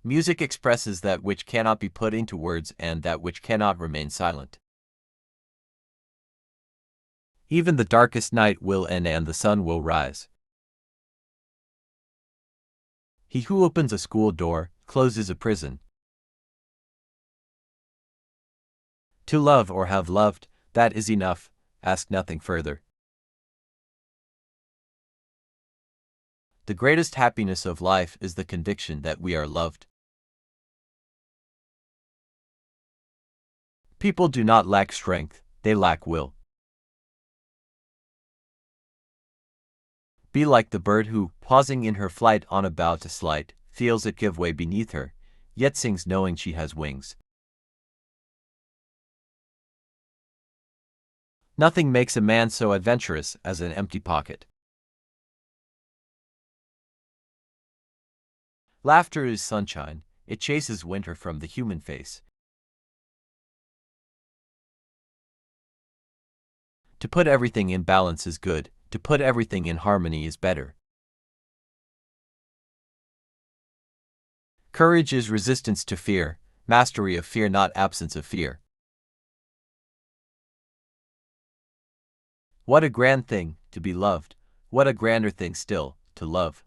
Music expresses that which cannot be put into words and that which cannot remain silent. Even the darkest night will end and the sun will rise. He who opens a school door, closes a prison. To love or have loved, that is enough, ask nothing further. The greatest happiness of life is the conviction that we are loved. People do not lack strength, they lack will. Be like the bird who, pausing in her flight on a bough to slight, feels it give way beneath her, yet sings knowing she has wings. Nothing makes a man so adventurous as an empty pocket. Laughter is sunshine, it chases winter from the human face. To put everything in balance is good, to put everything in harmony is better. Courage is resistance to fear, mastery of fear, not absence of fear. What a grand thing, to be loved, what a grander thing still, to love.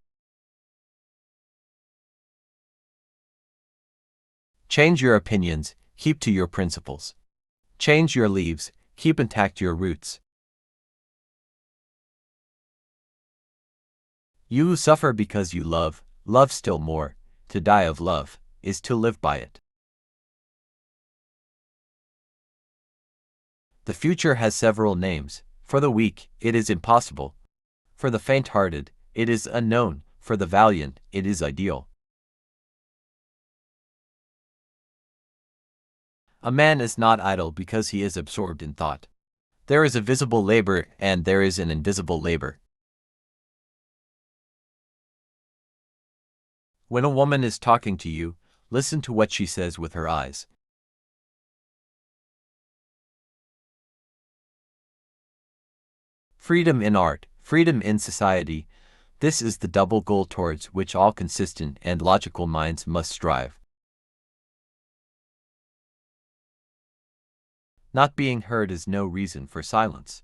Change your opinions, keep to your principles. Change your leaves, keep intact your roots. You who suffer because you love, love still more. To die of love is to live by it. The future has several names. For the weak, it is impossible. For the faint-hearted, it is unknown. For the valiant, it is ideal. A man is not idle because he is absorbed in thought. There is a visible labor and there is an invisible labor. When a woman is talking to you, listen to what she says with her eyes. Freedom in art, freedom in society, this is the double goal towards which all consistent and logical minds must strive. Not being heard is no reason for silence.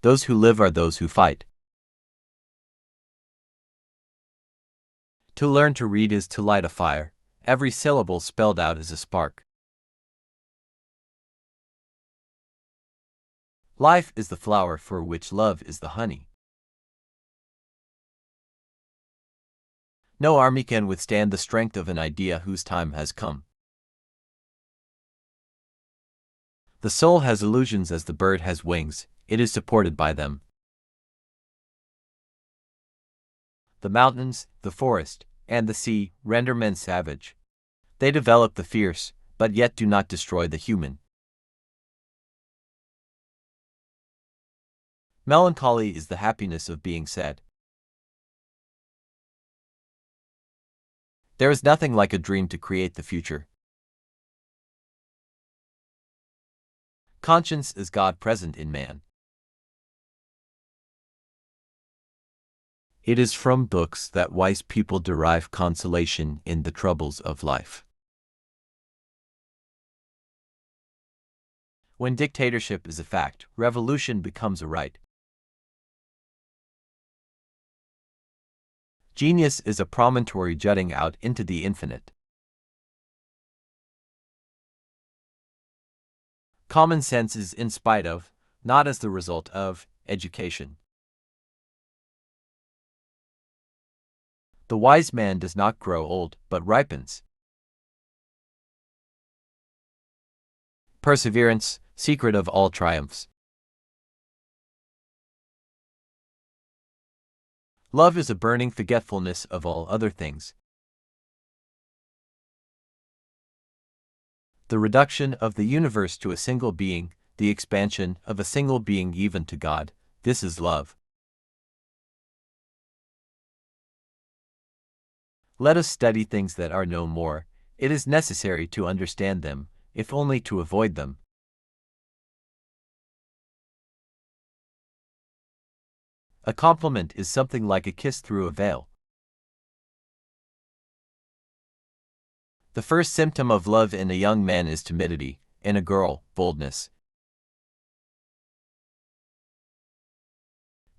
Those who live are those who fight. To learn to read is to light a fire. Every syllable spelled out is a spark. Life is the flower for which love is the honey. No army can withstand the strength of an idea whose time has come. The soul has illusions as the bird has wings, it is supported by them. The mountains, the forest, and the sea render men savage. They develop the fierce, but yet do not destroy the human. Melancholy is the happiness of being sad. There is nothing like a dream to create the future. Conscience is God present in man. It is from books that wise people derive consolation in the troubles of life. When dictatorship is a fact, revolution becomes a right. Genius is a promontory jutting out into the infinite. Common sense is in spite of, not as the result of, education. The wise man does not grow old, but ripens. Perseverance, secret of all triumphs. Love is a burning forgetfulness of all other things. The reduction of the universe to a single being, the expansion of a single being even to God, this is love. Let us study things that are no more. It is necessary to understand them, if only to avoid them. A compliment is something like a kiss through a veil. The first symptom of love in a young man is timidity, in a girl, boldness.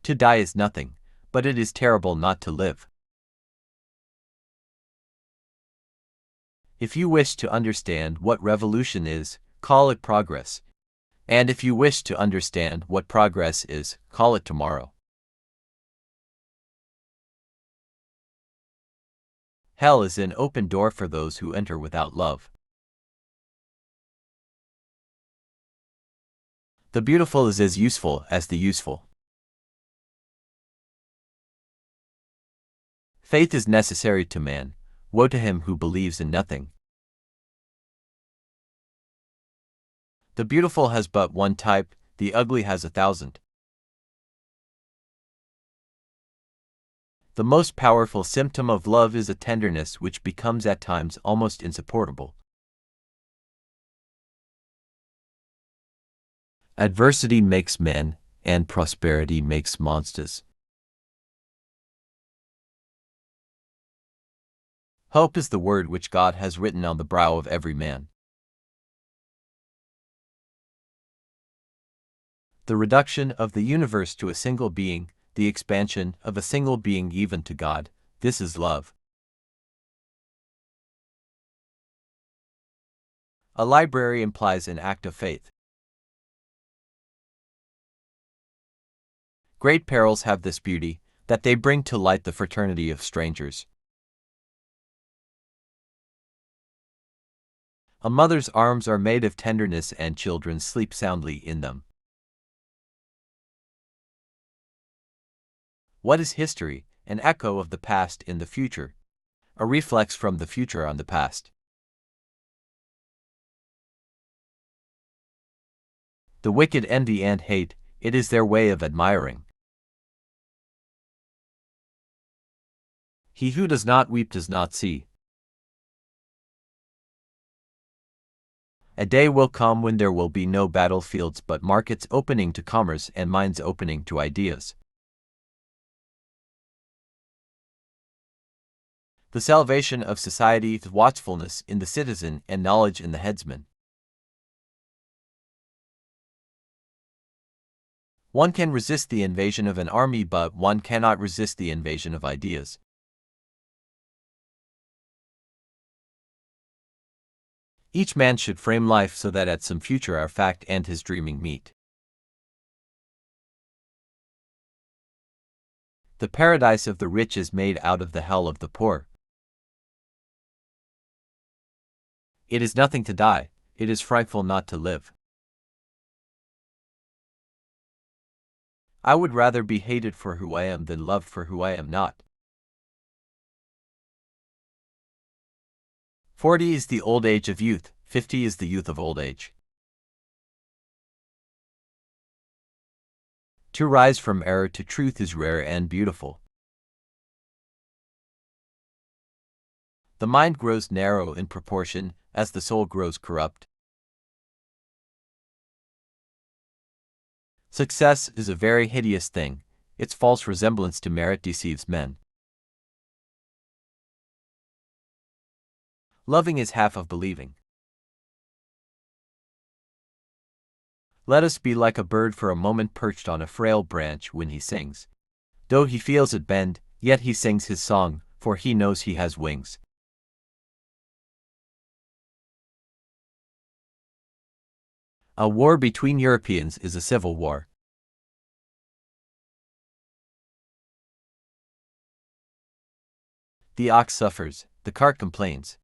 To die is nothing, but it is terrible not to live. If you wish to understand what revolution is, call it progress. And if you wish to understand what progress is, call it tomorrow. Hell is an open door for those who enter without love. The beautiful is as useful as the useful. Faith is necessary to man. Woe to him who believes in nothing. The beautiful has but one type, the ugly has 1,000. The most powerful symptom of love is a tenderness which becomes at times almost insupportable. Adversity makes men, and prosperity makes monsters. Hope is the word which God has written on the brow of every man. The reduction of the universe to a single being, the expansion of a single being even to God, this is love. A library implies an act of faith. Great perils have this beauty, that they bring to light the fraternity of strangers. A mother's arms are made of tenderness and children sleep soundly in them. What is history? An echo of the past in the future. A reflex from the future on the past. The wicked envy and hate, it is their way of admiring. He who does not weep does not see. A day will come when there will be no battlefields but markets opening to commerce and minds opening to ideas. The salvation of society is watchfulness in the citizen and knowledge in the headsman. One can resist the invasion of an army, but one cannot resist the invasion of ideas. Each man should frame life so that at some future our fact and his dreaming meet. The paradise of the rich is made out of the hell of the poor. It is nothing to die, it is frightful not to live. I would rather be hated for who I am than loved for who I am not. 40 is the old age of youth, 50 is the youth of old age. To rise from error to truth is rare and beautiful. The mind grows narrow in proportion as the soul grows corrupt. Success is a very hideous thing. Its false resemblance to merit deceives men. Loving is half of believing. Let us be like a bird for a moment perched on a frail branch when he sings. Though he feels it bend, yet he sings his song, for he knows he has wings. A war between Europeans is a civil war. The ox suffers, the cart complains.